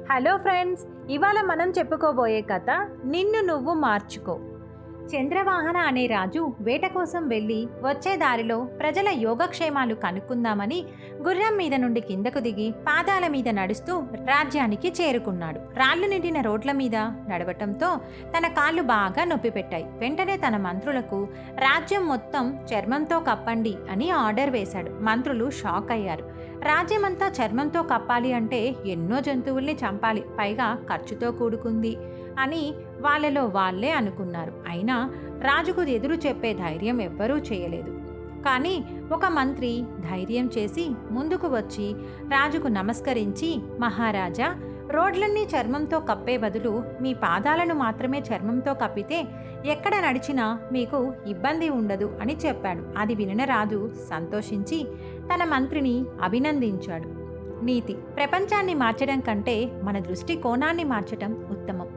Hello friends, ఇవాళ మనం చెప్పుకోబోయే కథ నిన్ను నువ్వు మార్చుకో. చంద్రవాహన అనే రాజు వేట కోసం వెళ్ళి వచ్చే దారిలో ప్రజల యోగక్షేమాలు కనుక్కుందామని గుర్రం మీద నుండి కిందకు దిగి పాదాల మీద నడుస్తూ రాజ్యానికి చేరుకున్నాడు. రాళ్లు నిండిన రోడ్ల మీద నడవటంతో తన కాళ్ళు బాగా నొప్పి పెట్టాయి. వెంటనే తన మంత్రులకు రాజ్యం మొత్తం చర్మంతో కప్పండి అని ఆర్డర్ వేశాడు. మంత్రులు షాక్ అయ్యారు. రాజ్యమంతా చర్మంతో కప్పాలి అంటే ఎన్నో జంతువుల్ని చంపాలి, పైగా ఖర్చుతో కూడుకుంది అని వాళ్ళలో వాళ్ళే అనుకున్నారు. అయినా రాజుకు ఎదురు చెప్పే ధైర్యం ఎవ్వరూ చేయలేదు. కానీ ఒక మంత్రి ధైర్యం చేసి ముందుకు వచ్చి రాజుకు నమస్కరించి, మహారాజా, రోడ్లన్నీ చర్మంతో కప్పే బదులు మీ పాదాలను మాత్రమే చర్మంతో కప్పితే ఎక్కడ నడిచినా మీకు ఇబ్బంది ఉండదు అని చెప్పాడు. అది వినిన రాజు సంతోషించి తన మంత్రిని అభినందించాడు. నీతి: ప్రపంచాన్ని మార్చడం కంటే మన దృష్టి కోణాన్ని మార్చటం ఉత్తమం.